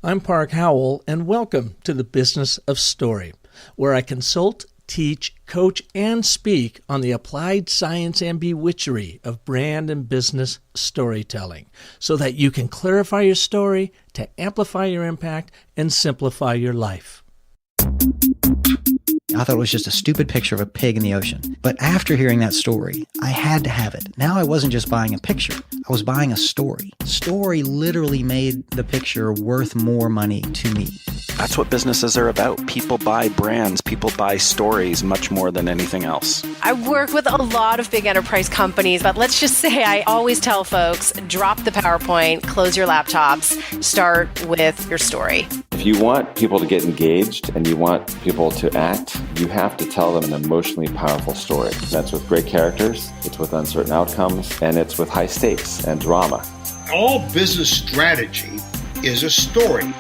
I'm Park Howell, and welcome to the Business of Story, where I consult, teach, coach, and speak on the applied science and bewitchery of brand and business storytelling, so that you can clarify your story to amplify your impact and simplify your life. I thought it was just a stupid picture of a pig in the ocean. But after hearing that story, I had to have it. Now I wasn't just buying a picture. I was buying a story. Story literally made the picture worth more money to me. That's what businesses are about. People buy brands. People buy stories much more than anything else. I work with a lot of big enterprise companies, but let's just say I always tell folks, drop the PowerPoint, close your laptops, start with your story. If you want people to get engaged and you want people to act, you have to tell them an emotionally powerful story. That's with great characters, it's with uncertain outcomes, and it's with high stakes and drama. All business strategy is a story.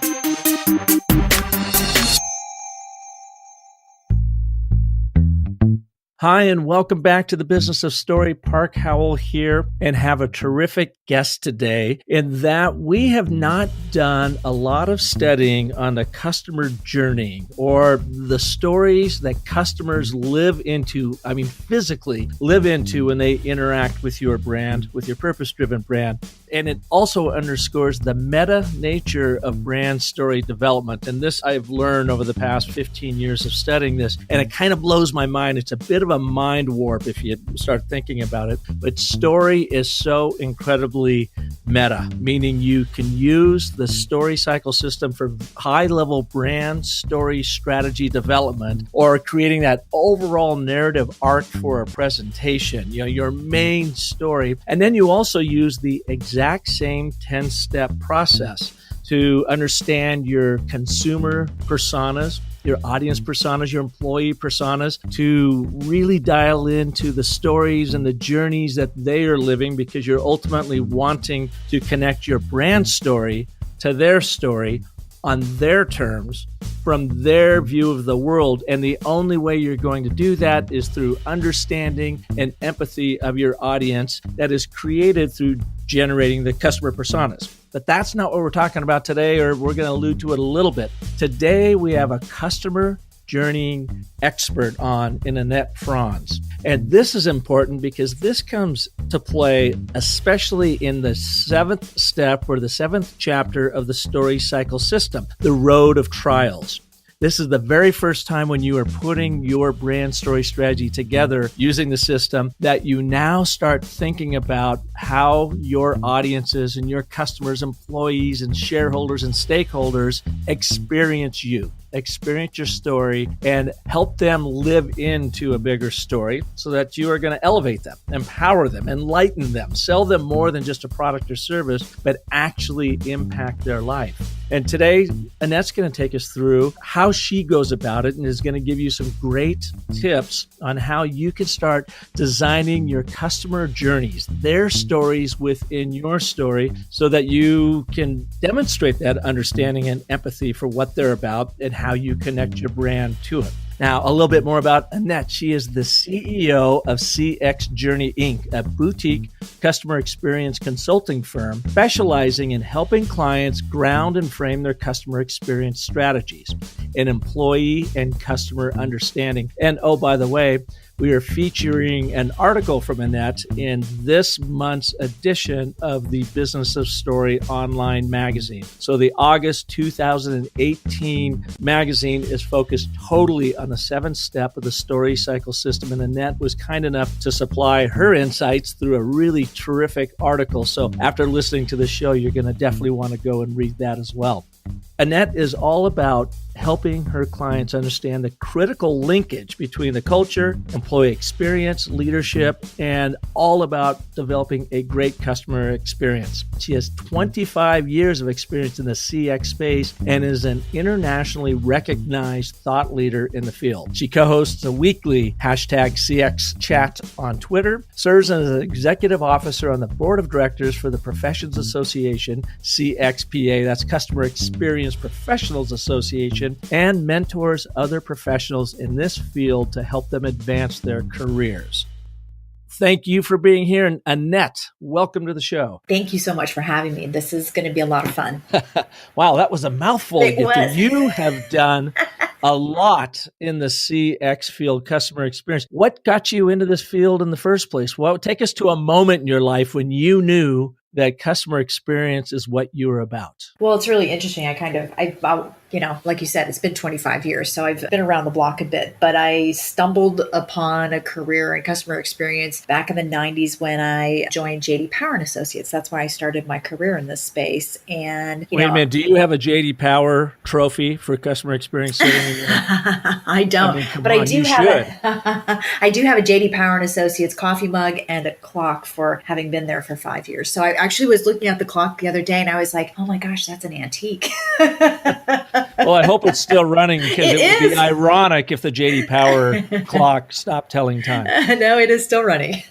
Hi, and welcome back to the Business of Story. Park Howell here, and have a terrific guest today in that we have not done a lot of studying on the customer journey or the stories that customers live into, physically live into when they interact with your brand, with your purpose-driven brand. And it also underscores the meta nature of brand story development. And this I've learned over the past 15 years of studying this, and it kind of blows my mind. It's a bit of a mind warp if you start thinking about it. But story is so incredibly meta, meaning you can use the story cycle system for high-level brand story strategy development or creating that overall narrative arc for a presentation, your main story. And then you also use the exact same 10-step process to understand your consumer personas, your audience personas, your employee personas, to really dial into the stories and the journeys that they are living, because you're ultimately wanting to connect your brand story to their story on their terms, from their view of the world. And the only way you're going to do that is through understanding and empathy of your audience that is created through generating the customer personas. But that's not what we're talking about today, or we're going to allude to it a little bit. Today, we have a customer journeying expert on in Annette. And this is important because this comes to play especially in the seventh step or the seventh chapter of the story cycle system, the road of trials. This is the very first time when you are putting your brand story strategy together using the system that you now start thinking about how your audiences and your customers, employees, and shareholders and stakeholders experience you. Experience your story and help them live into a bigger story so that you are going to elevate them, empower them, enlighten them, sell them more than just a product or service, but actually impact their life. And today, Annette's going to take us through how she goes about it and is going to give you some great tips on how you can start designing your customer journeys, their stories within your story, so that you can demonstrate that understanding and empathy for what they're about and how you connect your brand to it. Now, a little bit more about Annette. She is the CEO of CX Journey, Inc., a boutique customer experience consulting firm specializing in helping clients ground and frame their customer experience strategies in employee and customer understanding. And oh, by the way, we are featuring an article from Annette in this month's edition of the Business of Story online magazine. So the August 2018 magazine is focused totally on the seventh step of the story cycle system, and Annette was kind enough to supply her insights through a really terrific article. So after listening to the show, you're going to definitely want to go and read that as well. Annette is all about helping her clients understand the critical linkage between the culture, employee experience, leadership, and all about developing a great customer experience. She has 25 years of experience in the CX space and is an internationally recognized thought leader in the field. She co-hosts a weekly #CX chat on Twitter, serves as an executive officer on the board of directors for the Professions Association, CXPA, that's Customer Experience Professionals Association, and mentors other professionals in this field to help them advance their careers. thank you for being here. And Annette, welcome to the show. Thank you so much for having me. This is going to be a lot of fun. Wow, that was a mouthful to It get to. was. You have done a lot in the CX field, customer experience. What got you into this field in the first place? Well, take us to a moment in your life when you knew that customer experience is what you were about. Well, it's really interesting. Like you said, it's been 25 years, so I've been around the block a bit, but I stumbled upon a career in customer experience back in the 90s when I joined JD Power and Associates. That's why I started my career in this space. And Wait a minute, do you have a JD Power trophy for customer experience sitting in your I don't, I do have a JD Power and Associates coffee mug and a clock for having been there for 5 years. So I actually was looking at the clock the other day and I was like, oh my gosh, that's an antique. Well, I hope it's still running because it would be ironic if the JD Power clock stopped telling time. No, it is still running.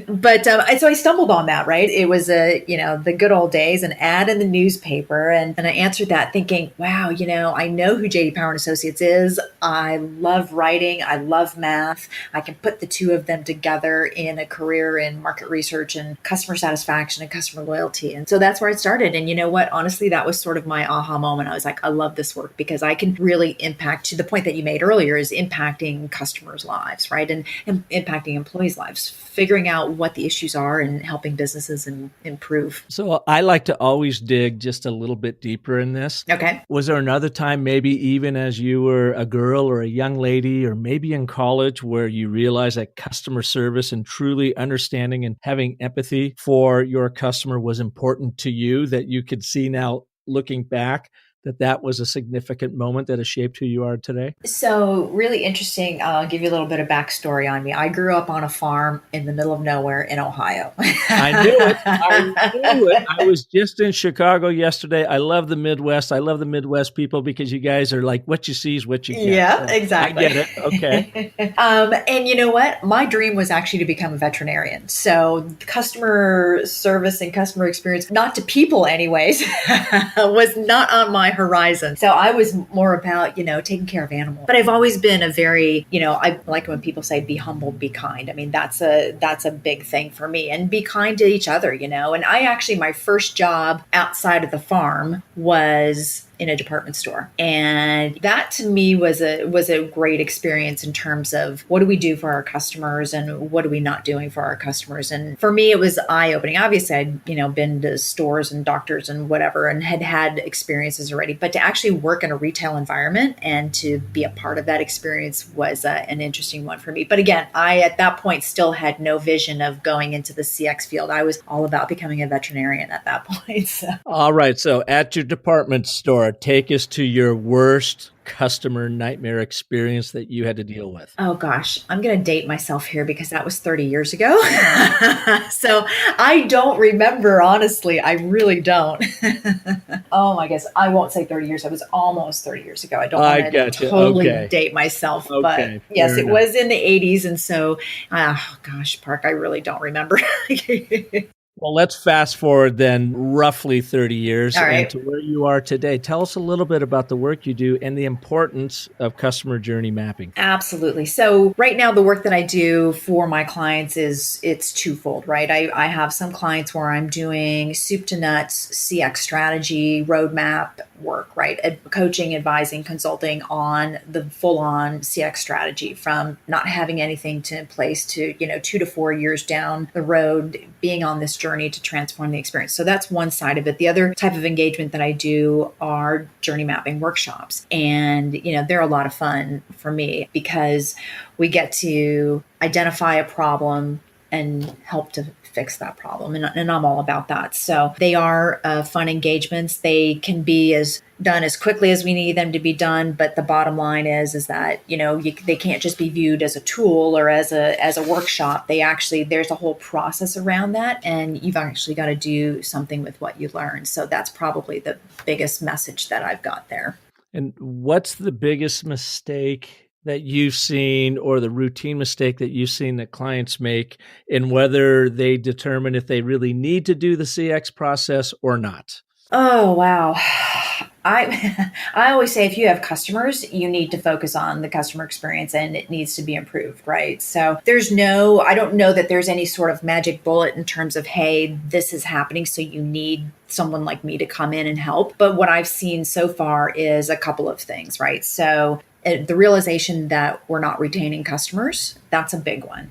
But so I stumbled on that, right? It was the good old days, an ad in the newspaper. And I answered that thinking, wow, I know who JD Power and Associates is. I love writing. I love math. I can put the two of them together in a career in market research and customer satisfaction and customer loyalty. And so that's where I started. And you know what? Honestly, that was sort of my aha moment. I was like, I love this work because I can really impact, to the point that you made earlier, is impacting customers' lives, right? And impacting employees' lives, figuring out what the issues are and helping businesses improve. So I like to always dig just a little bit deeper in this. Okay. Was there another time, maybe even as you were a girl or a young lady, or maybe in college, where you realized that customer service and truly understanding and having empathy for your customer was important to you, that you could see now looking back that was a significant moment that has shaped who you are today? So really interesting. I'll give you a little bit of backstory on me. I grew up on a farm in the middle of nowhere in Ohio. I knew it. I was just in Chicago yesterday. I love the Midwest. I love the Midwest people because you guys are like, what you see is what you get. Yeah, so exactly. I get it. Okay. And you know what? My dream was actually to become a veterinarian. So customer service and customer experience, not to people anyways, was not on my horizon. So I was more about, taking care of animals. But I've always been a very, I like when people say, be humble, be kind. I mean, that's a big thing for me, and be kind to each other, And I actually, my first job outside of the farm was in a department store. And that to me was a great experience in terms of what do we do for our customers and what are we not doing for our customers. And for me, it was eye-opening. Obviously, I'd, been to stores and doctors and whatever and had experiences already, but to actually work in a retail environment and to be a part of that experience was an interesting one for me. But again, I, at that point, still had no vision of going into the CX field. I was all about becoming a veterinarian at that point. So. All right. So at your department store, take us to your worst customer nightmare experience that you had to deal with. Oh gosh, I'm going to date myself here because that was 30 years ago. So I don't remember, honestly. I really don't. Oh my gosh, I won't say 30 years. It was almost 30 years ago. I don't want to totally date myself. Okay. But yes, it was in the 80s. And so, Park, I really don't remember. Well, let's fast forward then roughly 30 years and to where you are today. Tell us a little bit about the work you do and the importance of customer journey mapping. Absolutely. So right now, the work that I do for my clients it's twofold, right? I have some clients where I'm doing soup to nuts CX strategy, roadmap work, right? Coaching, advising, consulting on the full-on CX strategy, from not having anything in place to, 2 to 4 years down the road, being on this journey to transform the experience. So that's one side of it. The other type of engagement that I do are journey mapping workshops. And, they're a lot of fun for me because we get to identify a problem and help to fix that problem. And I'm all about that. So they are fun engagements. They can be done as quickly as we need them to be done. But the bottom line is that, they can't just be viewed as a tool or as a workshop. There's a whole process around that. And you've actually got to do something with what you learn. So that's probably the biggest message that I've got there. And what's the biggest mistake that you've seen, or the routine mistake that you've seen that clients make in whether they determine if they really need to do the CX process or not? Oh, wow. I always say if you have customers, you need to focus on the customer experience and it needs to be improved, right? So I don't know that there's any sort of magic bullet in terms of, hey, this is happening, so you need someone like me to come in and help. But what I've seen so far is a couple of things, right? So the realization that we're not retaining customers, that's a big one.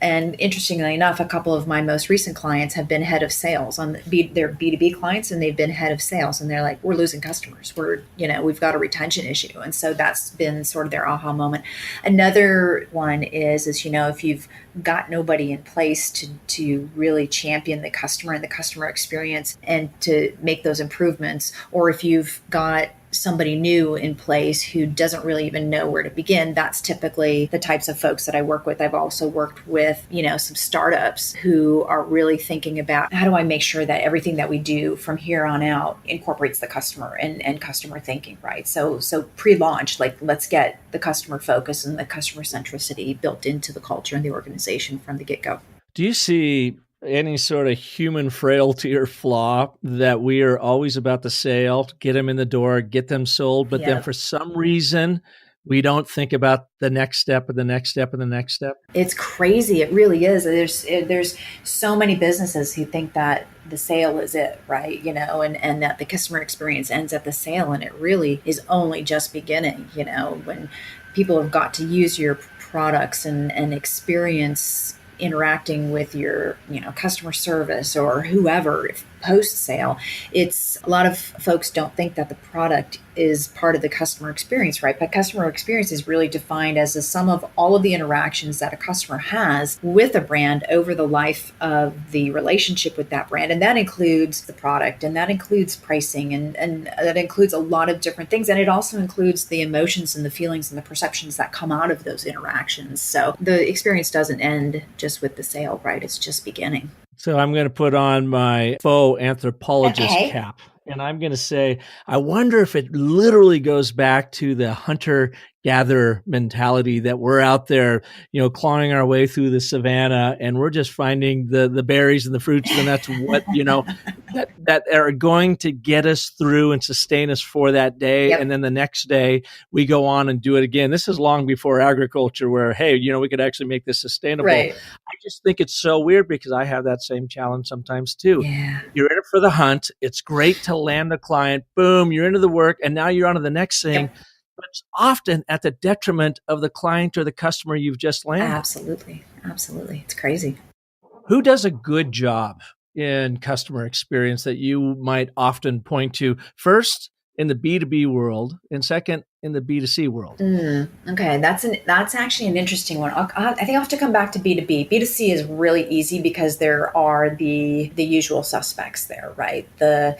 And interestingly enough, a couple of my most recent clients have been head of sales on their B2B clients, and they've been head of sales, and they're like, we're losing customers. We've got a retention issue. And so that's been sort of their aha moment. Another one is, if you've got nobody in place to really champion the customer and the customer experience and to make those improvements, or if you've got somebody new in place who doesn't really even know where to begin, that's typically the types of folks that I work with. I've also worked with, some startups who are really thinking about, how do I make sure that everything that we do from here on out incorporates the customer and customer thinking, right? So pre-launch, like, let's get the customer focus and the customer centricity built into the culture and the organization from the get-go. Do you see any sort of human frailty or flaw that we are always about the sale, get them in the door, get them sold, but then for some reason we don't think about the next step and the next step and the next step? It's crazy. It really is. There's so many businesses who think that the sale is it, right? And that the customer experience ends at the sale, and it really is only just beginning, when people have got to use your products and experience interacting with your, customer service or whoever post sale. It's a lot of folks don't think that the product is part of the customer experience, right? But customer experience is really defined as the sum of all of the interactions that a customer has with a brand over the life of the relationship with that brand. And that includes the product, and that includes pricing, and that includes a lot of different things. And it also includes the emotions and the feelings and the perceptions that come out of those interactions. So the experience doesn't end just with the sale, right? It's just beginning. So I'm going to put on my faux anthropologist cap, and I'm going to say, I wonder if it literally goes back to the hunter-gatherer mentality that we're out there, clawing our way through the savannah, and we're just finding the berries and the fruits and that's what, that are going to get us through and sustain us for that day. Yep. And then the next day we go on and do it again. This is long before agriculture where, hey, we could actually make this sustainable. Right. I just think it's so weird because I have that same challenge sometimes too. Yeah. You're in it for the hunt. It's great to land a client. Boom, you're into the work, and now you're on to the next thing. Yep. But it's often at the detriment of the client or the customer you've just landed. Absolutely. It's crazy. Who does a good job in customer experience that you might often point to? First, in the B2B world, and second, in the B2C world? Okay, that's actually an interesting one. I think I'll have to come back to B2B. B2C is really easy because there are the usual suspects there, right? The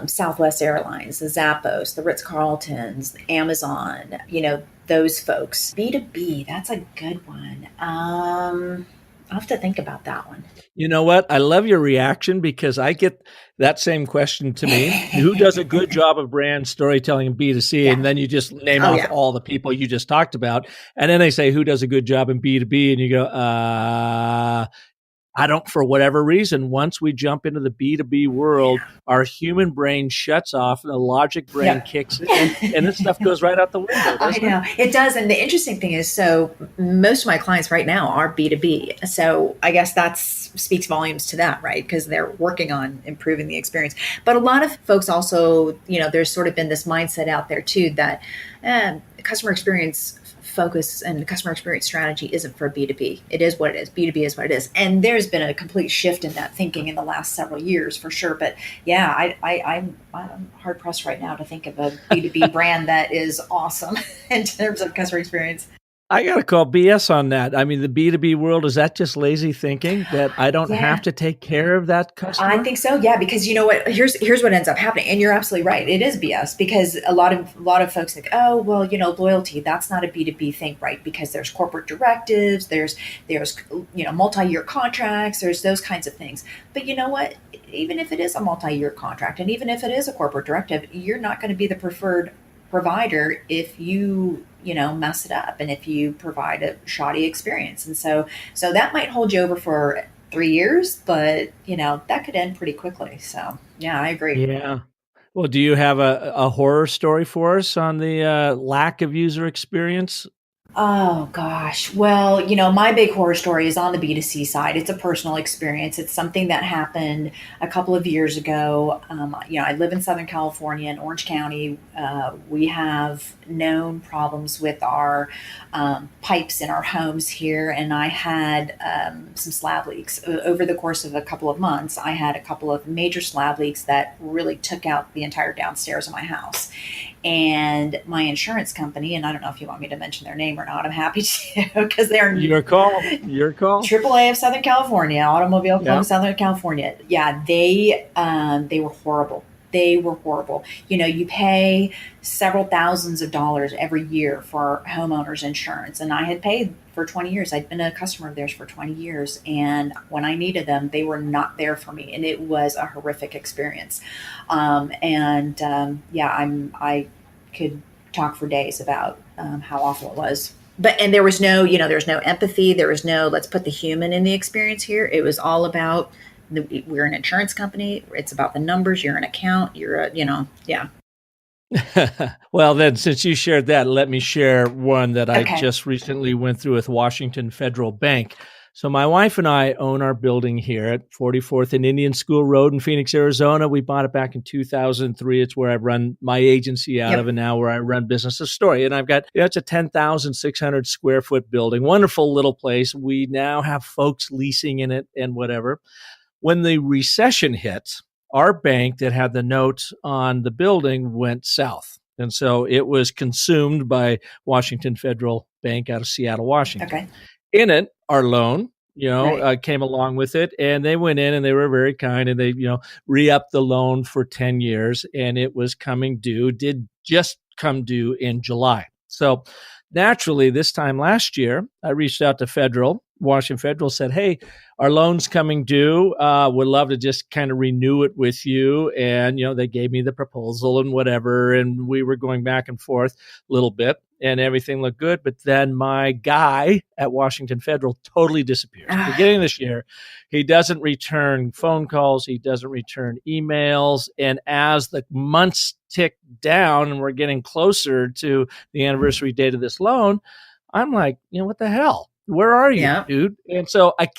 Southwest Airlines, the Zappos, the Ritz-Carltons, Amazon, those folks. B2B, that's a good one. I'll have to think about that one. You know what? I love your reaction because I get that same question to me. Who does a good job of brand storytelling in B2C? Yeah. And then you just name off all the people you just talked about. And then they say, who does a good job in B2B? And you go, I don't, for whatever reason, once we jump into the B2B world, our human brain shuts off and the logic brain kicks in, and this stuff goes right out the window. I know. It does. And the interesting thing is, so most of my clients right now are B2B. So I guess that speaks volumes to that, right? Because they're working on improving the experience. But a lot of folks also, there's sort of been this mindset out there too that customer experience focus and the customer experience strategy isn't for B2B. It is what it is. B2B is what it is. And there's been a complete shift in that thinking in the last several years for sure. But yeah, I'm hard pressed right now to think of a B2B brand that is awesome in terms of customer experience. I got to call BS on that. I mean, the B2B world, is that just lazy thinking that I don't have to take care of that customer? I think so. Yeah. Because you know what, here's what ends up happening. And you're absolutely right. It is BS because a lot of folks think, oh, well, loyalty, that's not a B2B thing, right? Because there's corporate directives, there's multi-year contracts, there's those kinds of things. But you know what, even if it is a multi-year contract and even if it is a corporate directive, you're not going to be the preferred provider if you mess it up and if you provide a shoddy experience. And so that might hold you over for 3 years, but that could end pretty quickly. So yeah, I agree. Yeah. Well, do you have a horror story for us on the lack of user experience? Oh gosh. Well, my big horror story is on the B2C side. It's a personal experience. It's something that happened a couple of years ago. I live in Southern California in Orange County. We have known problems with our pipes in our homes here, and I had some slab leaks. Over the course of a couple of months, I had a couple of major slab leaks that really took out the entire downstairs of my house. And my insurance company, and I don't know if you want me to mention their name or not, I'm happy to, because they're Your call. AAA of Southern California, Automobile Club of Southern California. Yeah, they were horrible. They were horrible. You pay several thousands of dollars every year for homeowners insurance, and I had paid for 20 years. I'd been a customer of theirs for 20 years, and when I needed them, they were not there for me, and it was a horrific experience. I could talk for days about how awful it was. And there was no, there was no empathy. There was no, let's put the human in the experience here. It was all about, we're an insurance company. It's about the numbers. You're an account. You're yeah. Well, then, since you shared that, let me share one that I just recently went through with Washington Federal Bank. So my wife and I own our building here at 44th and Indian School Road in Phoenix, Arizona. We bought it back in 2003. It's where I run my agency out of, and now where I run Business of Story. And I've got, it's a 10,600 square foot building, wonderful little place. We now have folks leasing in it and whatever. When the recession hit, our bank that had the note on the building went south. And so it was consumed by Washington Federal Bank out of Seattle, Washington. Okay. In it, our loan, came along with it, and they went in and they were very kind, and they, re-upped the loan for 10 years, and it was coming due, did just come due in July. So naturally, this time last year, I reached out to Washington Federal said, hey, our loan's coming due. Would love to just kind of renew it with you. And, they gave me the proposal and whatever. And we were going back and forth a little bit and everything looked good. But then my guy at Washington Federal totally disappears. Beginning of this year, he doesn't return phone calls. He doesn't return emails. And as the months tick down and we're getting closer to the anniversary date of this loan, I'm like, what the hell? Where are you, dude? And so I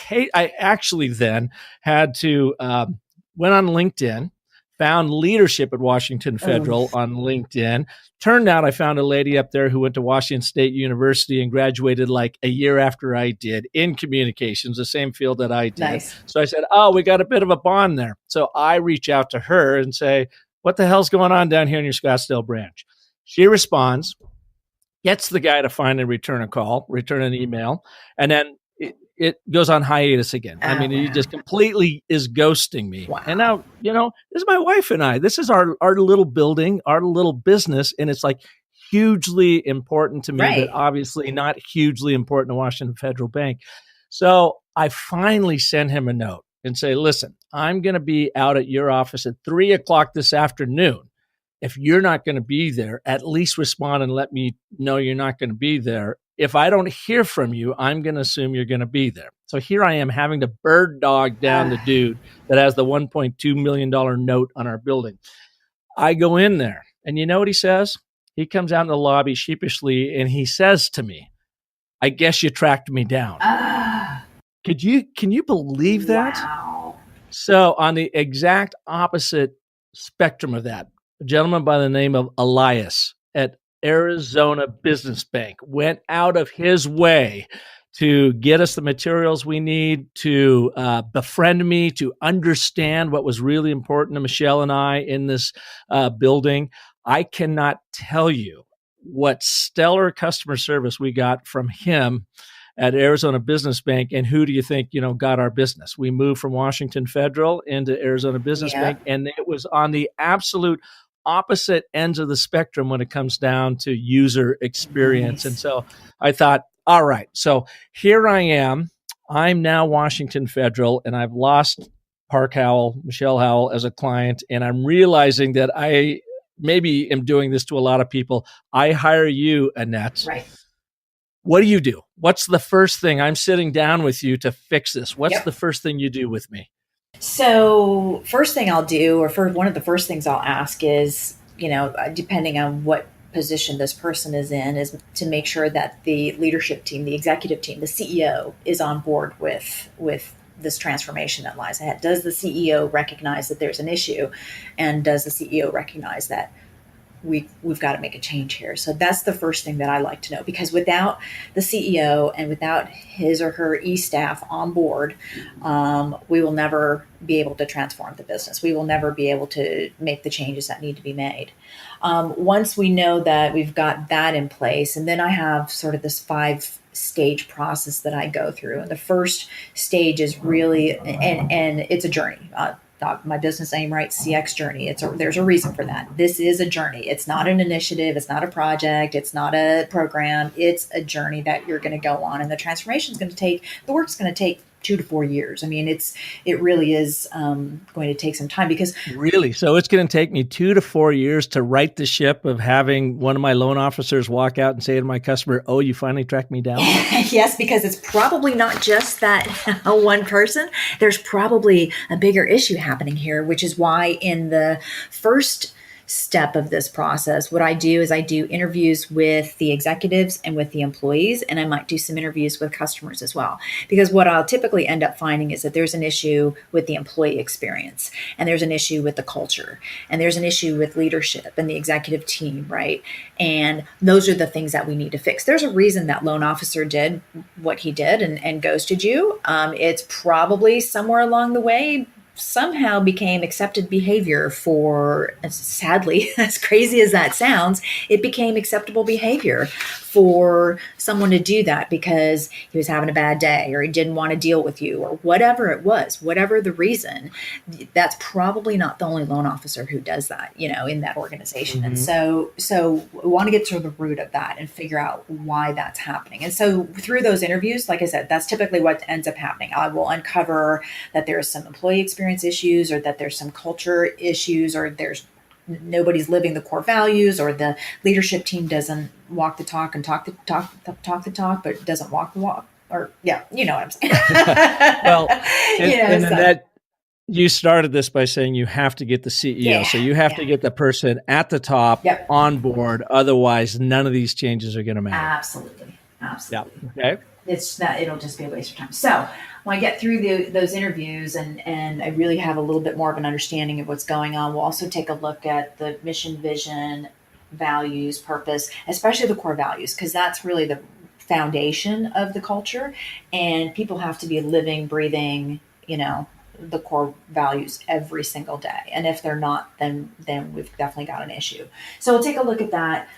actually then had to went on LinkedIn, found leadership at Washington Federal on LinkedIn. Turned out I found a lady up there who went to Washington State University and graduated like a year after I did in communications, the same field that I did. Nice. So I said, we got a bit of a bond there. So I reach out to her and say, what the hell's going on down here in your Scottsdale branch? She responds, gets the guy to finally return a call, return an email, and then it goes on hiatus again. He just completely is ghosting me. Wow. And now, this is my wife and I. This is our little building, our little business, and it's like hugely important to me, but obviously not hugely important to Washington Federal Bank. So I finally send him a note and say, listen, I'm going to be out at your office at 3:00 this afternoon. If you're not going to be there, at least respond and let me know you're not going to be there. If I don't hear from you, I'm going to assume you're going to be there. So here I am having to bird dog down the dude that has the $1.2 million note on our building. I go in there, and you know what he says? He comes out in the lobby sheepishly, and he says to me, I guess you tracked me down. Can you believe that? Wow. So on the exact opposite spectrum of that, a gentleman by the name of Elias at Arizona Business Bank went out of his way to get us the materials we need, to befriend me, to understand what was really important to Michelle and I in this building. I cannot tell you what stellar customer service we got from him at Arizona Business Bank. And who do you think, got our business? We moved from Washington Federal into Arizona Business Bank, and it was on the absolute opposite ends of the spectrum when it comes down to user experience. Nice. And so I thought, all right, so here I am. I'm now Washington Federal, and I've lost Michelle Howell as a client. And I'm realizing that I maybe am doing this to a lot of people. I hire you, Annette. Right. What do you do? What's the first thing? I'm sitting down with you to fix this. What's the first thing you do with me? So first thing I'll do, or for one of the first things I'll ask is, depending on what position this person is in, is to make sure that the leadership team, the executive team, the CEO is on board with this transformation that lies ahead. Does the CEO recognize that there's an issue, and does the CEO recognize that we've got to make a change here? So that's the first thing that I like to know, because without the CEO and without his or her e-staff on board, we will never be able to transform the business. We will never be able to make the changes that need to be made. Once we know that we've got that in place, and then I have sort of this 5-stage process that I go through. And the first stage is really, and it's a journey. My business name, right? CX journey. There's a reason for that. This is a journey. It's not an initiative. It's not a project. It's not a program. It's a journey that you're going to go on, and the transformation is going to take. The work's going to take 2 to 4 years. I mean, it really is going to take some time, because Really? So it's going to take me 2 to 4 years to right the ship of having one of my loan officers walk out and say to my customer, "Oh, you finally tracked me down?" Yes, because it's probably not just that one person. There's probably a bigger issue happening here, which is why in the first step of this process, what I do is I do interviews with the executives and with the employees, and I might do some interviews with customers as well. Because what I'll typically end up finding is that there's an issue with the employee experience, and there's an issue with the culture, and there's an issue with leadership and the executive team, right? And those are the things that we need to fix. There's a reason that loan officer did what he did and ghosted you. It's probably somewhere along the way somehow became accepted behavior for, sadly, as crazy as that sounds, it became acceptable behavior for someone to do that because he was having a bad day, or he didn't want to deal with you, or whatever it was, whatever the reason. That's probably not the only loan officer who does that, in that organization. And so we want to get to the root of that and figure out why that's happening. And so through those interviews, like I said, that's typically what ends up happening. I will uncover that there's some employee experience issues, or that there's some culture issues, or there's nobody's living the core values, or the leadership team doesn't walk the talk and talk the talk, but doesn't walk the walk. Or you know what I'm saying. Well, and that you started this by saying you have to get the CEO. So you have to get the person at the top on board. Otherwise, none of these changes are going to matter. Absolutely. Yeah. Okay. It'll just be a waste of time. So when I get through those interviews and I really have a little bit more of an understanding of what's going on, we'll also take a look at the mission, vision, values, purpose, especially the core values, because that's really the foundation of the culture. And people have to be living, breathing, the core values every single day. And if they're not, then we've definitely got an issue. So we'll take a look at that.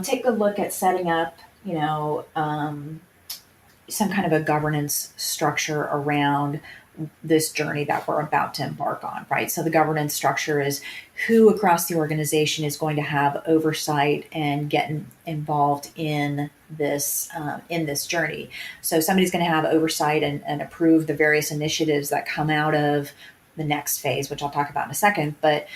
Take a look at setting up, some kind of a governance structure around this journey that we're about to embark on, right? So the governance structure is who across the organization is going to have oversight and get involved in this journey. So somebody's going to have oversight and approve the various initiatives that come out of the next phase, which I'll talk about in a second. But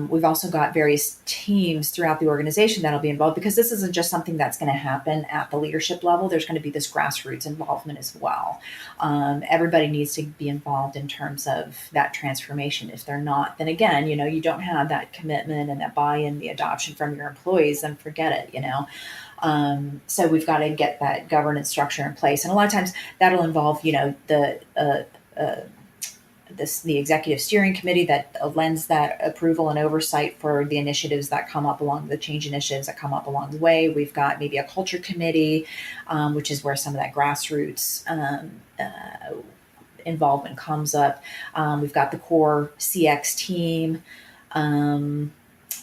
we've also got various teams throughout the organization that'll be involved, because this isn't just something that's going to happen at the leadership level. There's going to be this grassroots involvement as well. Everybody needs to be involved in terms of that transformation. If they're not, then again, you don't have that commitment and that buy-in, the adoption from your employees, then forget it, So we've got to get that governance structure in place. And a lot of times that'll involve, the executive steering committee that lends that approval and oversight for the initiatives that come up along the change initiatives that come up along the way. We've got maybe a culture committee, which is where some of that grassroots involvement comes up. We've got the core CX team,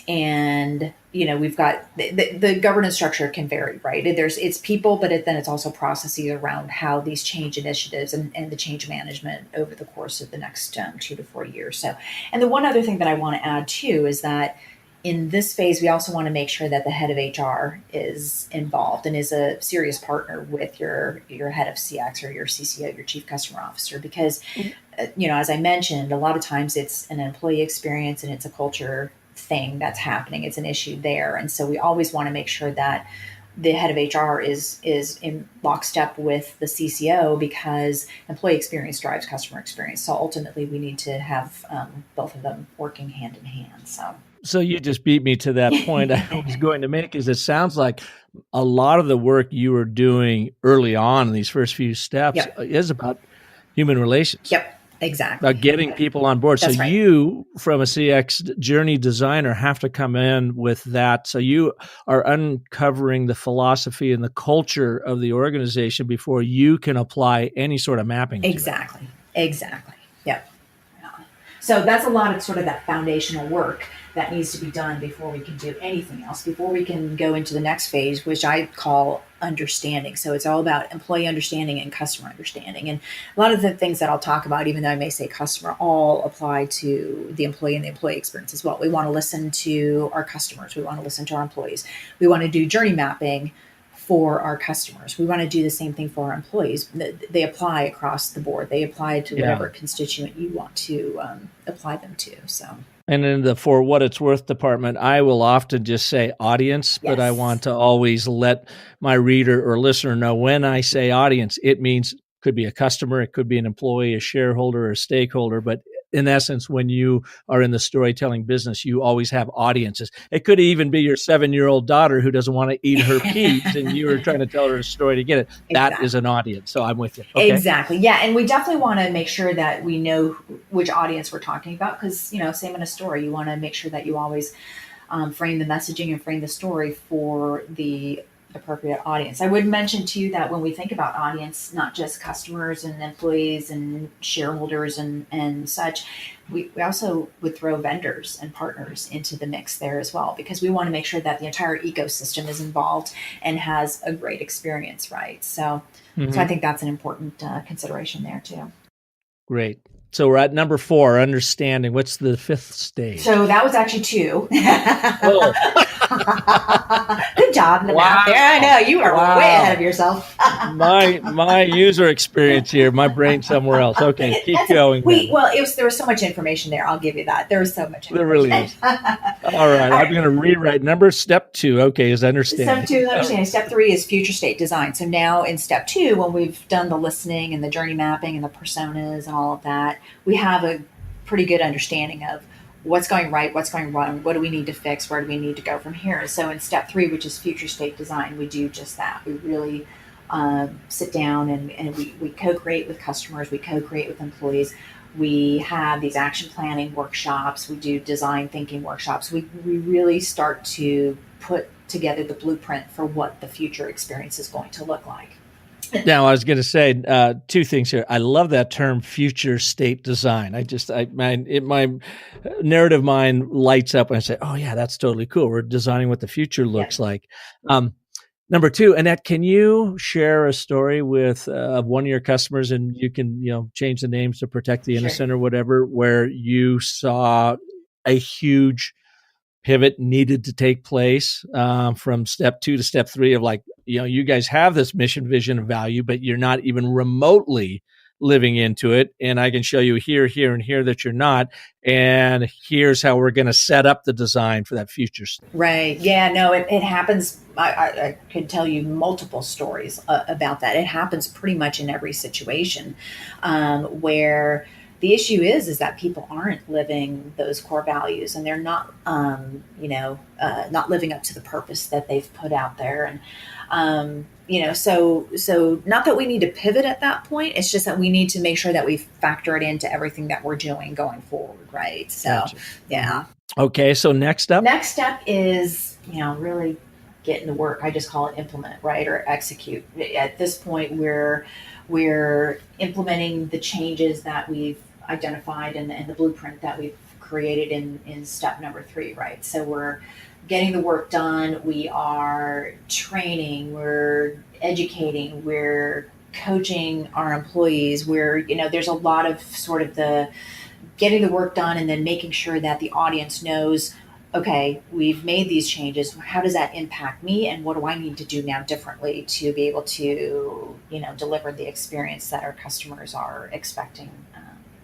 and we've got the governance structure can vary, right? It's people, but then it's also processes around how these change initiatives and the change management over the course of the next 2 to 4 years. So, and the one other thing that I want to add too is that in this phase, we also want to make sure that the head of HR is involved and is a serious partner with your head of CX or your CCO, your chief customer officer, because, as I mentioned, a lot of times it's an employee experience and it's a culture thing that's happening. It's an issue there. And so we always want to make sure that the head of HR is in lockstep with the CCO, because employee experience drives customer experience. So ultimately, we need to have both of them working hand in hand. So you just beat me to that point I was going to make, is it sounds like a lot of the work you were doing early on in these first few steps is about human relations. Yep, exactly. About getting people on board. That's so right. You, from a CX journey designer, have to come in with that. So you are uncovering the philosophy and the culture of the organization before you can apply any sort of mapping. Exactly. Exactly. Yep. So that's a lot of sort of that foundational work that needs to be done before we can do anything else, before we can go into the next phase, which I call understanding. So it's all about employee understanding and customer understanding. And a lot of the things that I'll talk about, even though I may say customer, all apply to the employee and the employee experience as well. We want to listen to our customers. We want to listen to our employees. We want to do journey mapping for our customers. We want to do the same thing for our employees. They apply across the board. They apply to whatever constituent you want to apply them to. So. And in the for what it's worth department, I will often just say audience, but I want to always let my reader or listener know when I say audience, it means could be a customer, it could be an employee, a shareholder, or a stakeholder. But in essence, when you are in the storytelling business, you always have audiences. It could even be your 7-year-old daughter who doesn't want to eat her peas and you were trying to tell her a story to get it. That is an audience. So I'm with you. Okay. Exactly. Yeah. And we definitely want to make sure that we know which audience we're talking about, because, same in a story, you want to make sure that you always frame the messaging and frame the story for the appropriate audience. I would mention to you that when we think about audience, not just customers and employees and shareholders and such, we also would throw vendors and partners into the mix there as well, because we want to make sure that the entire ecosystem is involved and has a great experience, right? So I think that's an important consideration there too. Great. So we're at number 4, understanding. What's the 5th stage? So that was actually 2. Good job, Annette. There, I know you are way ahead of yourself. my user experience here, my brain's somewhere else. Okay, keep going. There was so much information there. I'll give you that. There was so much information. There really is. All right, I'm going to rewrite step 2. Okay, is understanding. Step 2 is understanding. Step 3 is future state design. So now in step 2, when we've done the listening and the journey mapping and the personas and all of that, we have a pretty good understanding of what's going right, what's going wrong, what do we need to fix, where do we need to go from here. So in step 3, which is future state design, we do just that. We really sit down and we co-create with customers, we co-create with employees. We have these action planning workshops, we do design thinking workshops. We really start to put together the blueprint for what the future experience is going to look like. Now, I was going to say 2 things here. I love that term, future state design. My narrative mind lights up when I say, "Oh yeah, that's totally cool. We're designing what the future looks like." Number 2, Annette, can you share a story with one of your customers, and you can change the names to protect the innocent or whatever, where you saw a huge pivot needed to take place from step 2 to step 3 of you guys have this mission, vision, and value, but you're not even remotely living into it. And I can show you here, here, and here that you're not. And here's how we're going to set up the design for that future state. Right. Yeah, no, it happens. I could tell you multiple stories about that. It happens pretty much in every situation where the issue is that people aren't living those core values, and they're not, not living up to the purpose that they've put out there. And, so not that we need to pivot at that point. It's just that we need to make sure that we factor it into everything that we're doing going forward. Right. So, Gotcha. Yeah. Okay. So next up is, really get into work. I just call it implement, right? Or execute. At this point, we're implementing the changes that we've identified and the blueprint that we've created in step number 3, right? So we're getting the work done. We are training, we're educating, we're coaching our employees. There's a lot of sort of the getting the work done and then making sure that the audience knows, okay, we've made these changes. How does that impact me? And what do I need to do now differently to be able to, deliver the experience that our customers are expecting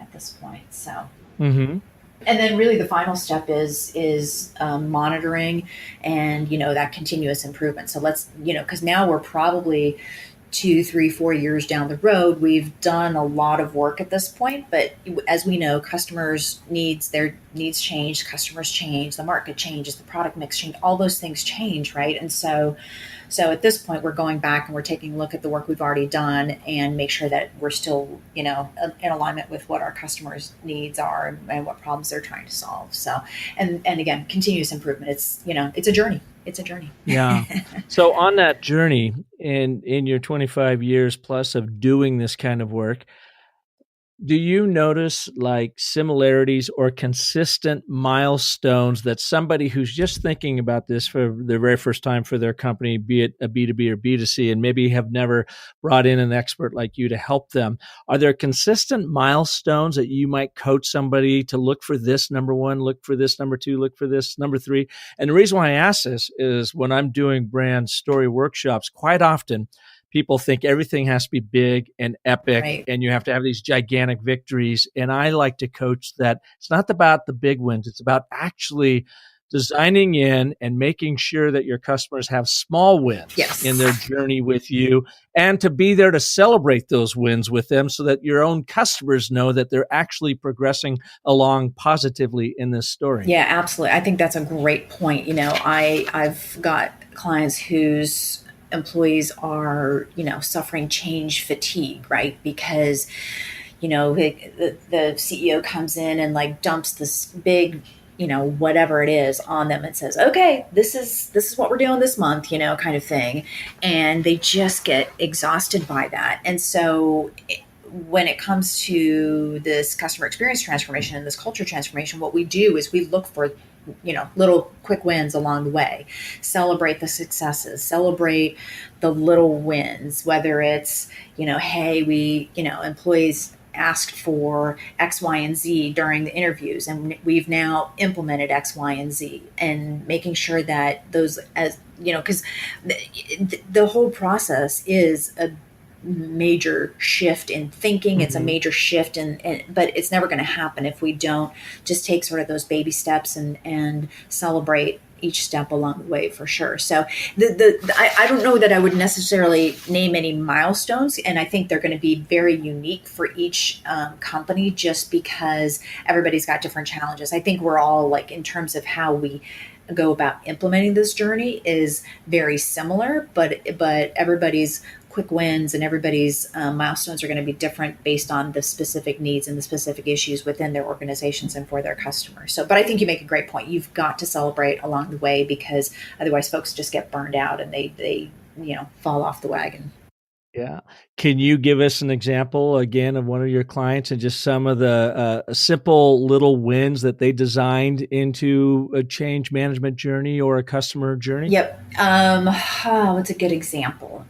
at this point? So. Mm-hmm. And then really the final step is monitoring and, that continuous improvement. So let's, because now we're probably 2, 3, 4 years down the road. We've done a lot of work at this point, but as we know, their needs change, customers change, the market changes, the product mix change, all those things change, right? And so at this point, we're going back and we're taking a look at the work we've already done and make sure that we're still, in alignment with what our customers' needs are and what problems they're trying to solve. So, and again, continuous improvement. It's, it's a journey. It's a journey. Yeah. So on that journey, in your 25 years plus of doing this kind of work, do you notice like similarities or consistent milestones that somebody who's just thinking about this for the very first time for their company, be it a B2B or B2C, and maybe have never brought in an expert like you to help them, are there consistent milestones that you might coach somebody to look for this, number one, look for this, number two, look for this, number three? And the reason why I ask this is when I'm doing brand story workshops, quite often people think everything has to be big and epic, Right. and you have to have these gigantic victories. And I like to coach that it's not about the big wins. It's about actually designing in and making sure that your customers have small wins Yes. in their journey with you, and to be there to celebrate those wins with them so that your own customers know that they're actually progressing along positively in this story. Yeah, absolutely. I think that's a great point. I've got clients whose employees are, suffering change fatigue, right? Because, the CEO comes in and like dumps this big, whatever it is on them and says, okay, this is what we're doing this month, kind of thing. And they just get exhausted by that. And so when it comes to this customer experience transformation and this culture transformation, what we do is we look for little quick wins along the way, celebrate the successes, celebrate the little wins, whether it's, hey, we, employees asked for X, Y, and Z during the interviews, and we've now implemented X, Y, and Z, and making sure that those, as because the whole process is a major shift in thinking. Mm-hmm. It's a major shift but it's never going to happen if we don't just take sort of those baby steps and celebrate each step along the way, for sure. So I don't know that I would necessarily name any milestones, and I think they're going to be very unique for each company, just because everybody's got different challenges. I think we're all, like, in terms of how we go about implementing this journey is very similar, but everybody's quick wins and everybody's milestones are going to be different based on the specific needs and the specific issues within their organizations and for their customers. So, but I think you make a great point. You've got to celebrate along the way, because otherwise folks just get burned out and they fall off the wagon. Yeah. Can you give us an example again of one of your clients and just some of the simple little wins that they designed into a change management journey or a customer journey? Yep. What's a good example?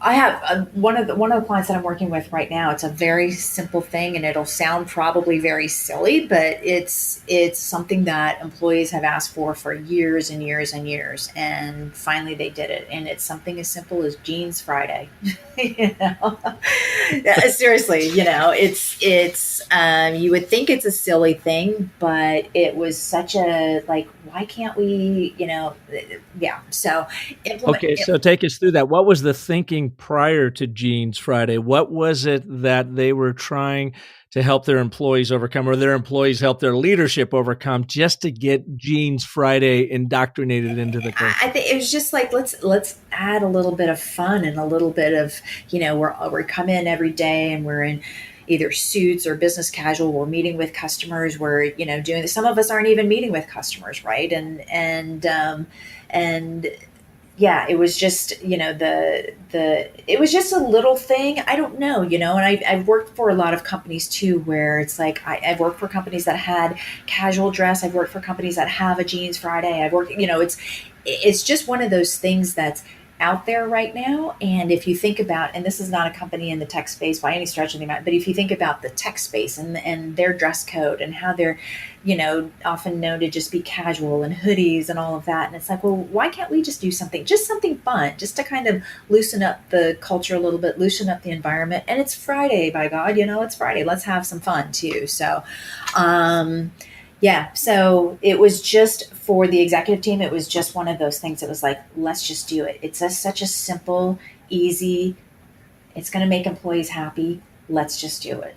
I have one of the clients that I'm working with right now. It's a very simple thing, and it'll sound probably very silly, but it's something that employees have asked for years and years and years, and finally they did it. And it's something as simple as Jeans Friday. Seriously, it's you would think it's a silly thing, but it was such a, like, why can't we, yeah. So Okay, so take us through that. What was the thinking prior to Jeans Friday? What was it that they were trying to help their employees overcome, or their employees help their leadership overcome, just to get Jeans Friday indoctrinated into the culture? I think it was just like, let's add a little bit of fun and a little bit of, we come in every day and we're in either suits or business casual. We're meeting with customers. We're, doing this. Some of us aren't even meeting with customers, right? And yeah, it was just, it was just a little thing. I don't know, and I've worked for a lot of companies too, where it's like, I've worked for companies that had casual dress. I've worked for companies that have a Jeans Friday. I've worked, it's just one of those things that's out there right now. And if you think about, and this is not a company in the tech space by any stretch of the imagination, but if you think about the tech space and their dress code and how they're, often known to just be casual and hoodies and all of that. And it's like, well, why can't we just do something fun, just to kind of loosen up the culture a little bit, loosen up the environment. And it's Friday, by God, it's Friday. Let's have some fun too. So, so it was just for the executive team. It was just one of those things that was like, let's just do it. It's such a simple, easy, it's going to make employees happy. Let's just do it,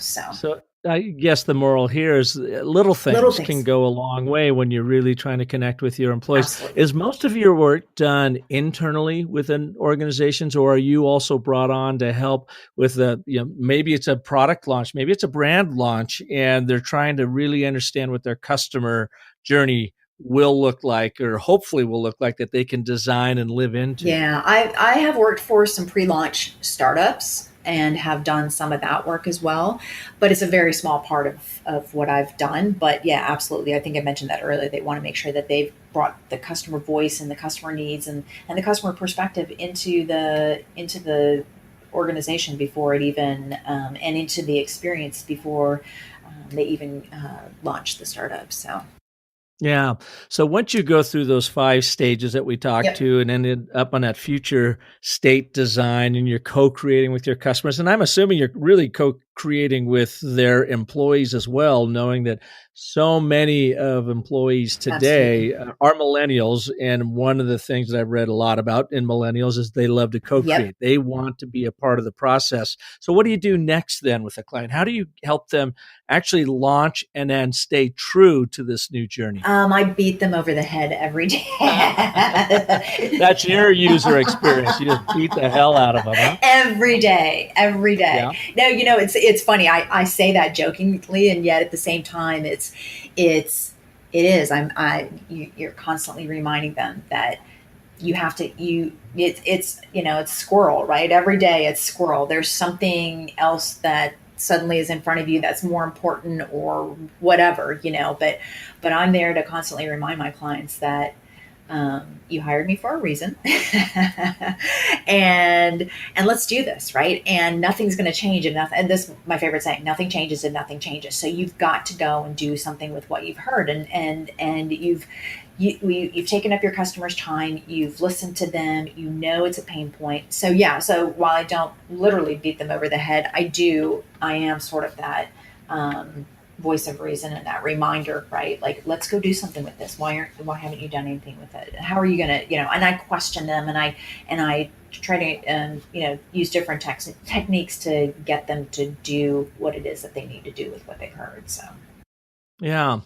So I guess the moral here is little things can go a long way when you're really trying to connect with your employees. Absolutely. Is most of your work done internally within organizations, or are you also brought on to help with maybe it's a product launch, maybe it's a brand launch, and they're trying to really understand what their customer journey will look like, or hopefully will look like, that they can design and live into? Yeah, I have worked for some pre-launch startups and have done some of that work as well, but it's a very small part of what I've done. But yeah, absolutely. I think I mentioned that earlier. They want to make sure that they've brought the customer voice and the customer needs and the customer perspective into the organization before it even, and into the experience before they even launch the startup. So. Yeah. So once you go through those 5 stages that we talked to and ended up on that future state design, and you're co-creating with your customers, and I'm assuming you're really co-creating with their employees as well, knowing that so many of employees today are millennials. And one of the things that I've read a lot about in millennials is they love to co-create. They want to be a part of the process. So what do you do next then with a client? How do you help them actually launch and then stay true to this new journey? I beat them over the head every day. That's your user experience. You just beat the hell out of them, huh? Every day. Yeah. No, it's funny. I say that jokingly, and yet at the same time, it is. You're constantly reminding them that you have to. It's squirrel, right? Every day it's squirrel. There's something else that suddenly is in front of you that's more important or whatever, but I'm there to constantly remind my clients that you hired me for a reason and let's do this, right? And nothing's going to change. And this, my favorite saying, nothing changes if nothing changes. So you've got to go and do something with what you've heard, and you've taken up your customers' time, you've listened to them, it's a pain point. So while I don't literally beat them over the head, I am sort of that voice of reason and that reminder, right? Like, let's go do something with this. Why haven't you done anything with it? How are you going to, and I question them, and I try to, use different techniques to get them to do what it is that they need to do with what they've heard. So. Yeah.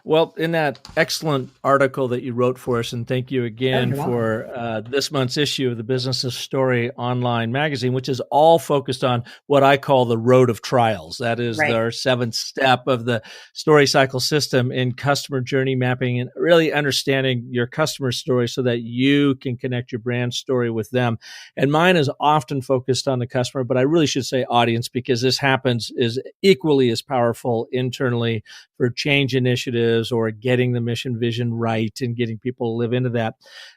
Well, in that excellent article that you wrote for us, and thank you again for this month's issue of the Business of Story online magazine, which is all focused on what I call the road of trials. That is our 7th step of the story cycle system in customer journey mapping and really understanding your customer story so that you can connect your brand story with them. And mine is often focused on the customer, but I really should say audience, because this is equally as powerful internally for change initiatives or getting the mission vision right and getting people to live into that.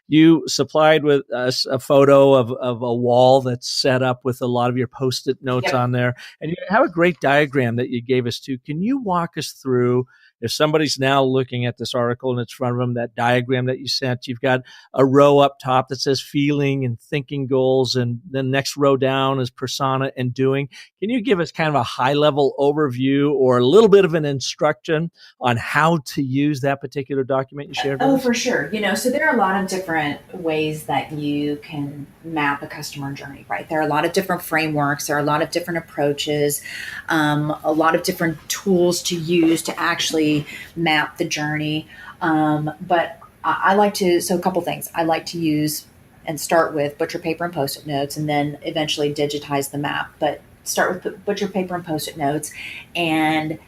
You supplied with us a photo of a wall that's set up with a lot of your Post-it notes on there. And you have a great diagram that you gave us too. Can you walk us through, if somebody's now looking at this article and it's in front of them, that diagram that you sent? You've got a row up top that says feeling and thinking goals, and the next row down is persona and doing. Can you give us kind of a high-level overview or a little bit of an instruction on how to use that particular document you shared with us? For sure. So there are a lot of different ways that you can map a customer journey, right? There are a lot of different frameworks. There are a lot of different approaches, a lot of different tools to use to actually map the journey. But I like to, so a couple things. I like to use and start with butcher paper and Post-it notes, and then eventually digitize the map. But start with butcher paper and Post-it notes and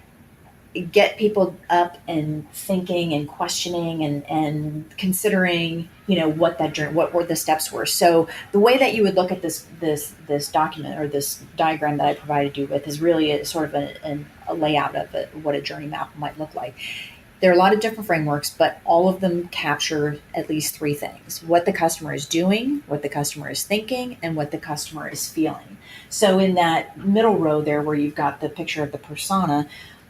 get people up and thinking and questioning and considering, what that journey, what were the steps were. So the way that you would look at this document or this diagram that I provided you with is really sort of a layout of what a journey map might look like. There are a lot of different frameworks, but all of them capture at least three things: what the customer is doing, what the customer is thinking, and what the customer is feeling. So in that middle row there where you've got the picture of the persona,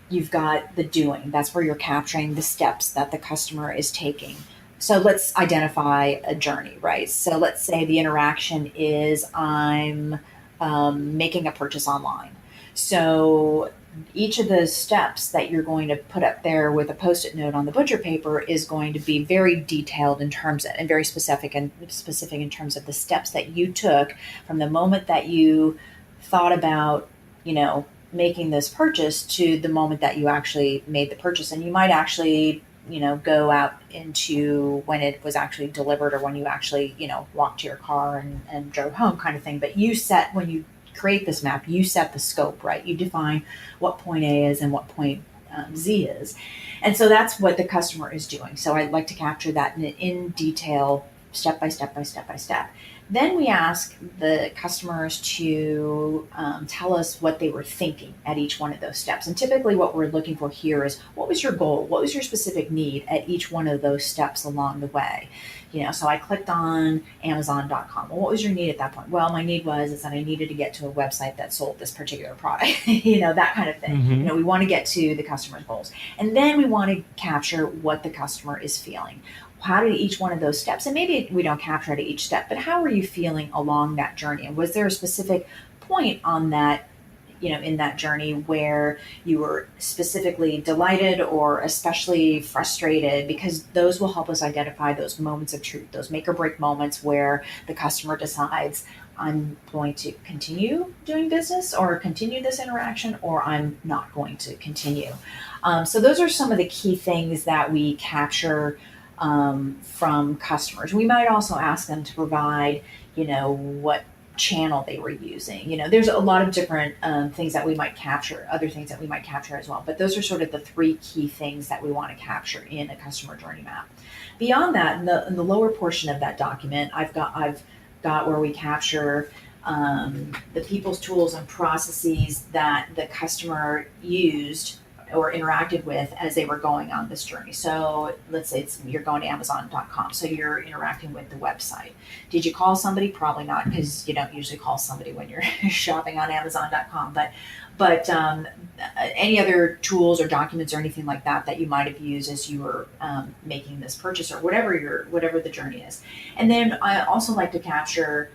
you've got the doing. That's where you're capturing the steps that the customer is taking. So let's identify a journey, right? So let's say the interaction is I'm making a purchase online. So each of those steps that you're going to put up there with a post-it note on the butcher paper is going to be very detailed in terms of, and very specific in terms of the steps that you took from the moment that you thought about, making this purchase to the moment that you actually made the purchase. And you might actually, go out into when it was actually delivered or when you actually, walked to your car and drove home kind of thing. But when you create this map, you set the scope, right? You define what point A is and what point Z is. And so that's what the customer is doing. So I'd like to capture that in detail, step by step by step by step. Then we ask the customers to tell us what they were thinking at each one of those steps. And typically what we're looking for here is, what was your goal? What was your specific need at each one of those steps along the way? So I clicked on Amazon.com. Well, what was your need at that point? Well, my need is that I needed to get to a website that sold this particular product, that kind of thing. Mm-hmm. We want to get to the customer's goals. And then we want to capture what the customer is feeling. How did each one of those steps, and maybe we don't capture it at each step, but how were you feeling along that journey? And was there a specific point on that, in that journey where you were specifically delighted or especially frustrated? Because those will help us identify those moments of truth, those make or break moments where the customer decides, I'm going to continue doing business or continue this interaction, or I'm not going to continue. So those are some of the key things that we capture from customers. We might also ask them to provide, what channel they were using. There's a lot of different things that we might capture, other things that we might capture as well. But those are sort of the three key things that we want to capture in a customer journey map. Beyond that, in the lower portion of that document, I've got where we capture the people's tools and processes that the customer used or interacted with as they were going on this journey. So let's say you're going to Amazon.com. So you're interacting with the website. Did you call somebody? Probably not, because you don't usually call somebody when you're shopping on Amazon.com. But any other tools or documents or anything like that you might have used as you were making this purchase, or whatever the journey is. And then I also like to capture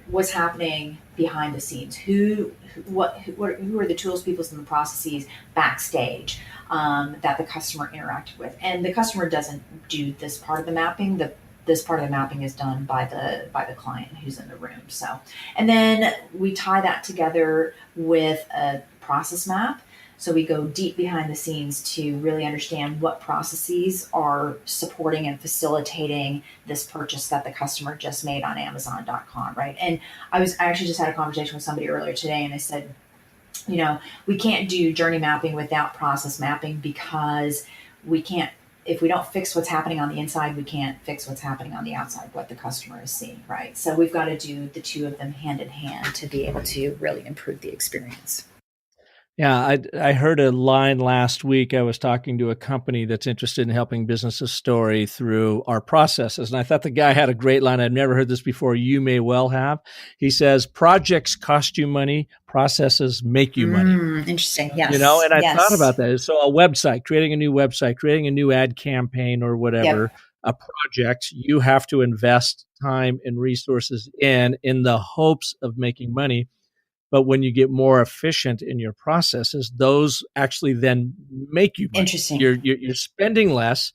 what's happening behind the scenes. Who are the tools, peoples, and the processes backstage that the customer interacted with? And the customer doesn't do this part of the mapping. This part of the mapping is done by the client who's in the room. So, and then we tie that together with a process map. So we go deep behind the scenes to really understand what processes are supporting and facilitating this purchase that the customer just made on Amazon.com, right? And I actually just had a conversation with somebody earlier today, and I said, we can't do journey mapping without process mapping, because if we don't fix what's happening on the inside, we can't fix what's happening on the outside, what the customer is seeing, right? So we've got to do the two of them hand in hand to be able to really improve the experience. Yeah, I heard a line last week. I was talking to a company that's interested in helping businesses story through our processes. And I thought the guy had a great line. I'd never heard this before. You may well have. He says, projects cost you money, processes make you money. Interesting. Yes. And I thought about that. So a website, creating a new website, creating a new ad campaign or whatever, a project, you have to invest time and resources in the hopes of making money. But when you get more efficient in your processes, those actually then make you money. Interesting. You're spending less